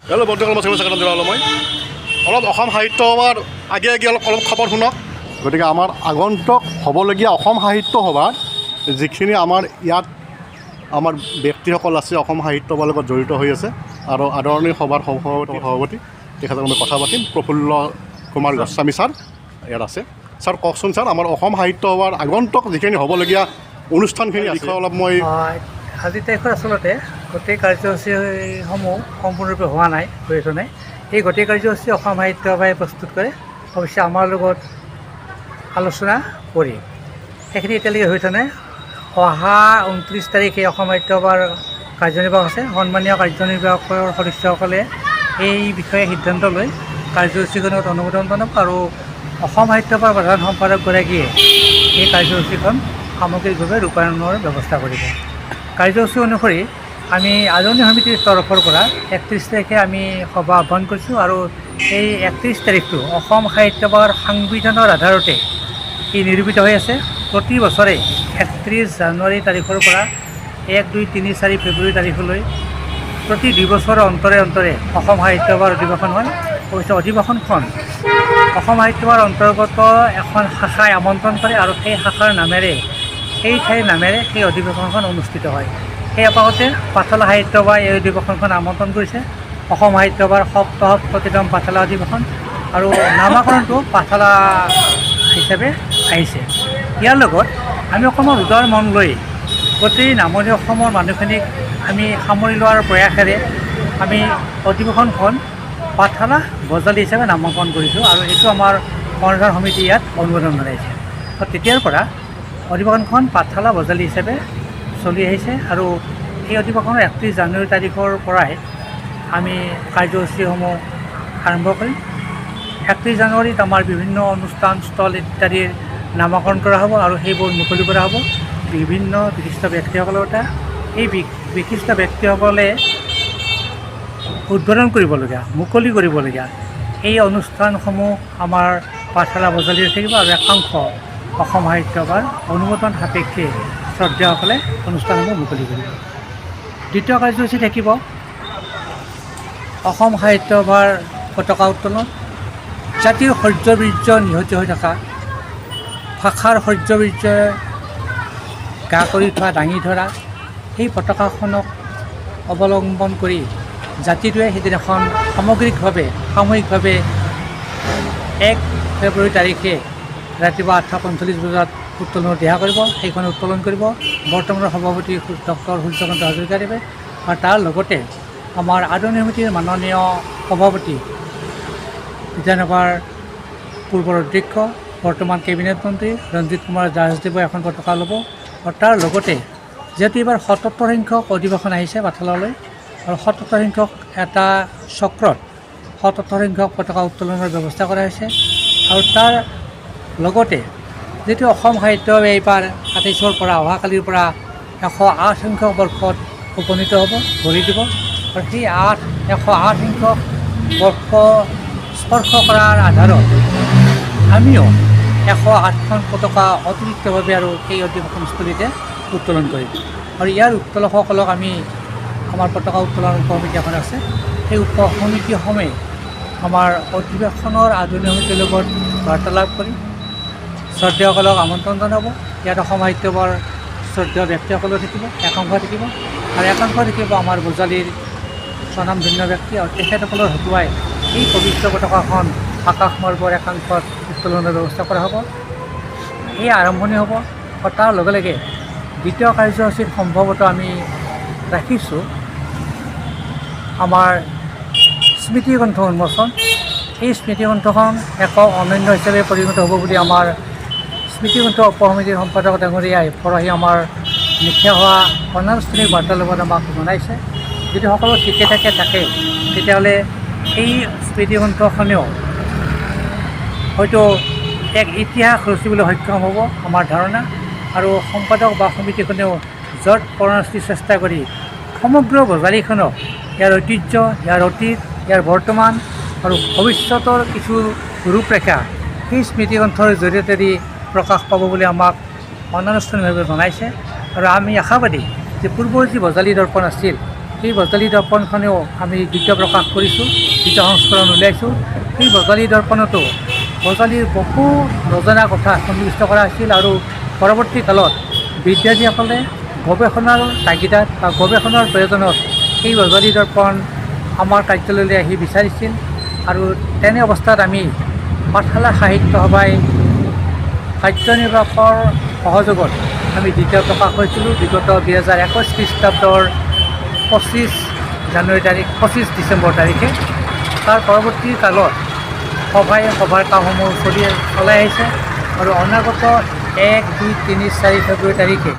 Hello' বন্ধুসকল, মই second দিলোঁ মই অলপ অসম সাহিত্য সভাৰ আগে অলপ খবৰ শুনক। গতিকে আমাৰ আগন্তুক হ'বলগীয়া অসম সাহিত্য সভাত যিখিনি আমাৰ ইয়াত আমাৰ ব্যক্তিসকল আছে অসম সাহিত্য সভাৰ লগত জড়িত হৈ আছে আৰু আদৰণীয় সভাৰ সভাপতি তেখেতক আমি কথা পাতিম। প্ৰফুল্ল কুমাৰ গোস্বামী ছাৰ ইয়াত আছে। ছাৰ কওকচোন, ছাৰ আমাৰ অসম সাহিত্য সভাৰ আগন্তুক যিখিনি হ'বলগীয়া অনুষ্ঠানখিনিৰ বিষয়ে অলপ মই আজি তাৰিখত আচলতে গোটেই কাৰ্যসূচীসমূহ সম্পূৰ্ণৰূপে হোৱা নাই, হৈ নাই। এই গোটেই কাৰ্যসূচী অসম সাহিত্য সভাই প্ৰস্তুত কৰে। অৱশ্যে আমাৰ লগত আলোচনা কৰি সেইখিনি এতিয়ালৈকে হৈ থকা নাই। অহা 29 তাৰিখে অসম সাহিত্য সভাৰ কাৰ্যনিৰ্বাহক আছে। সন্মানীয় কাৰ্যনিৰ্বাহকৰ সদস্যসকলে এই বিষয়ে সিদ্ধান্ত লৈ কাৰ্যসূচীখনত অনুমোদন জনাব আৰু অসম সাহিত্য সভাৰ প্ৰধান সম্পাদকগৰাকীয়ে এই কাৰ্যসূচীখন সামগ্ৰিকভাৱে ৰূপায়ণৰ ব্যৱস্থা কৰিব। কাৰ্যসূচী অনুসৰি আমি আদৰণি সমিতিৰ তৰফৰ পৰা 31 তাৰিখে আমি সভা আহ্বান কৰিছোঁ আৰু এই 31 তাৰিখটো অসম সাহিত্য সভাৰ সাংবিধানৰ আধাৰতে ই নিৰূপিত হৈ আছে। প্ৰতি বছৰে 31 জানুৱাৰী তাৰিখৰ পৰা 1, 2, 3, 4 ফেব্ৰুৱাৰী তাৰিখলৈ প্ৰতি 2 বছৰৰ অন্তৰে অন্তৰে অসম সাহিত্য সভাৰ অধিৱেশন হয়। অৱশ্যে অধিৱেশনখন অসম সাহিত্য সভাৰ অন্তৰ্গত এখন শাখাই আমন্ত্ৰণ কৰে আৰু সেই শাখাৰ নামেৰে সেই ঠাইৰ নামেৰে সেই অধিৱেশনখন অনুষ্ঠিত হয়। সেই আপাততে পাঠশালা সাহিত্য সভাই এই অধিৱেশনখন আমন্ত্ৰণ কৰিছে। অসম সাহিত্য সভাৰ 77তম পাঠশালা অধিৱেশন আৰু নামাকৰণটো পাঠশালা হিচাপে আহিছে। ইয়াৰ লগত আমি অসমৰ উদাৰ মন লৈ গোটেই নামনি অসমৰ মানুহখিনিক আমি সামৰি লোৱাৰ প্ৰয়াসেৰে আমি অধিৱেশনখন পাঠশালা বজালি হিচাপে নামাকৰণ কৰিছোঁ আৰু এইটো আমাৰ কৰ্ণধাৰ সমিতি ইয়াত অনুমোদন জনাইছে। তেতিয়াৰ পৰা অধিৱেশনখন পাঠশালা বজালি হিচাপে চলি আহিছে আৰু এই অধিৱেশনৰ 31 জানুৱাৰী তাৰিখৰ পৰাই আমি কাৰ্যসূচীসমূহ আৰম্ভ কৰিম। 31 জানুৱাৰীত আমাৰ বিভিন্ন অনুষ্ঠান স্থল ইত্যাদিৰ নামাকৰণ কৰা হ'ব আৰু সেইবোৰ মুকলি কৰা হ'ব বিভিন্ন বিশিষ্ট ব্যক্তিসকলৰ দ্বাৰা। এই বিশিষ্ট ব্যক্তিসকলে উদ্বোধন কৰিবলগীয়া, মুকলি কৰিবলগীয়া এই অনুষ্ঠানসমূহ আমাৰ পাঠশালা বজালিত থাকিব আৰু একাংশ অসম সাহিত্য সভাৰ অনুমোদন সাপেক্ষে শ্ৰদ্ধেয়সকলে অনুষ্ঠানসমূহ মুকলি কৰিব। দ্বিতীয় কাৰ্যসূচী থাকিব অসম সাহিত্য সভাৰ পতাকা উত্তোলন। জাতিৰ শৌৰ্যবীৰ্য নিহত হৈ থকা, ভাষাৰ শৌৰ্যবীৰ্যই গা কৰি থোৱা, দাঙি ধৰা সেই পতাকাখনক অৱলম্বন কৰি জাতিটোৱে সেইদিনাখন সামগ্ৰিকভাৱে সামূহিকভাৱে 1 ফেব্ৰুৱাৰী তাৰিখে ৰাতিপুৱা 8:45 বজাত উত্তোলনৰ দিহা কৰিব। সেইখন উত্তোলন কৰিব বৰ্তমানৰ সভাপতি ডক্টৰ সূৰ্যকান্ত হাজৰিকাদেৱে আৰু তাৰ লগতে আমাৰ আদৰণি সমিতিৰ মাননীয় সভাপতি বিধানসভাৰ পূৰ্বৰ অধ্যক্ষ বৰ্তমান কেবিনেট মন্ত্ৰী ৰঞ্জিত কুমাৰ দাসদেৱে এখন পতাকা ল'ব আৰু তাৰ লগতে যিহেতু এইবাৰ 77 সংখ্যক অধিৱেশন আহিছে পাঠশালালৈ আৰু 77 সংখ্যক এটা চক্ৰত 77 সংখ্যক পতাকা উত্তোলনৰ ব্যৱস্থা কৰা হৈছে আৰু তাৰ লগতে যিটো অসম সাহিত্য এইবাৰ 27ৰ পৰা অহাকালিৰ পৰা 108 সংখ্যক বৰ্ষত উপনীত হ'ব, ভৰি দিব আৰু সেই 108 সংখ্যক বৰ্ষ স্পৰ্শ কৰাৰ আধাৰত আমিও 108খন পতাকা অতিৰিক্তভাৱে আৰু সেই অধিৱেশনস্থলীতে উত্তোলন কৰিম আৰু ইয়াৰ উত্তোলকসকলক আমি আমাৰ পতাকা উত্তোলন উপ সমিতি এখন আছে, সেই উপ সমিতিসমূহে আমাৰ অধিৱেশনৰ আদৰণি সমিতিৰ লগত বাৰ্তালাপ কৰি শ্ৰদ্ধেয়সকলক আমন্ত্ৰণ জনাব। ইয়াত অসম সাহিত্য সভাৰ শ্ৰদ্ধেয় ব্যক্তিসকলো থাকিব, একাংশ থাকিব আৰু একাংশ থাকিব আমাৰ বজালিৰ স্বনামধন্য ব্যক্তি আৰু তেখেতসকলৰ হতুৱাই এই পবিত্ৰ পতাকাখন আকাশমাৰ্গৰ একাংশত উত্তোলনৰ ব্যৱস্থা কৰা হ'ব। এই আৰম্ভণি হ'ব আৰু তাৰ লগে লগে দ্বিতীয় কাৰ্যসূচীত সম্ভৱতঃ আমি ৰাখিছোঁ আমাৰ স্মৃতিগ্ৰন্থ উন্মোচন। এই স্মৃতিগ্ৰন্থখন একক অনন্য হিচাপে পৰিণত হ'ব বুলি আমাৰ স্মৃতিগ্ৰন্থ উপ সমিতিৰ সম্পাদক ডাঙৰীয়াই পৰহি আমাৰ নিশা হোৱা অনানুষ্ঠানিক বাৰ্তালাপত আমাক জনাইছে। যদি সকলো ঠিকে থাকে তেতিয়াহ'লে এই স্মৃতিগ্ৰন্থখনেও হয়তো এক ইতিহাস ৰচিবলৈ সক্ষম হ'ব আমাৰ ধাৰণা আৰু সম্পাদক বা সমিতিখনেও য'ত পৰাণাস্তি চেষ্টা কৰি সমগ্ৰ বজালিখনক ইয়াৰ ঐতিহ্য, ইয়াৰ অতীত, ইয়াৰ বৰ্তমান আৰু ভৱিষ্যতৰ কিছু ৰূপৰেখা সেই স্মৃতিগ্ৰন্থৰ জৰিয়তে দি প্ৰকাশ পাব বুলি আমাক অনানুষ্ঠানিকভাৱে জনাইছে আৰু আমি আশাবাদী যে পূৰ্বৰ যি বজালি দৰ্পণ আছিল সেই ব্ৰজালী দৰ্পণখনেও আমি দ্বিতীয় প্ৰকাশ কৰিছোঁ, দ্বিতীয় সংস্কৰণ উলিয়াইছোঁ। সেই ব্ৰজালী দৰ্পণতো ব্ৰজালীৰ বহু নজনা কথা সন্নিৱিষ্ট কৰা হৈছিল আৰু পৰৱৰ্তী কালত বিদ্যাৰ্থীসকলে গৱেষণাৰ তাগিদাত বা গৱেষণাৰ প্ৰয়োজনত এই ব্ৰজালী দৰ্পণ আমাৰ কাৰ্যালয়লৈ আহি বিচাৰিছিল আৰু তেনে অৱস্থাত আমি পাঠশালা সাহিত্য সভাই কাৰ্যনিৰ্বাহকৰ সহযোগত আমি দ্বিতীয় প্ৰকাশ কৰিছিলোঁ বিগত 2021 খ্ৰীষ্টাব্দৰ 25 জানুৱাৰী তাৰিখ 25 ডিচেম্বৰ তাৰিখে। তাৰ পৰৱৰ্তী কালত সভাৰ কামসমূহ চলাই আহিছে আৰু অনাগত 1, 2, 3, 4 ফেব্ৰুৱাৰী তাৰিখে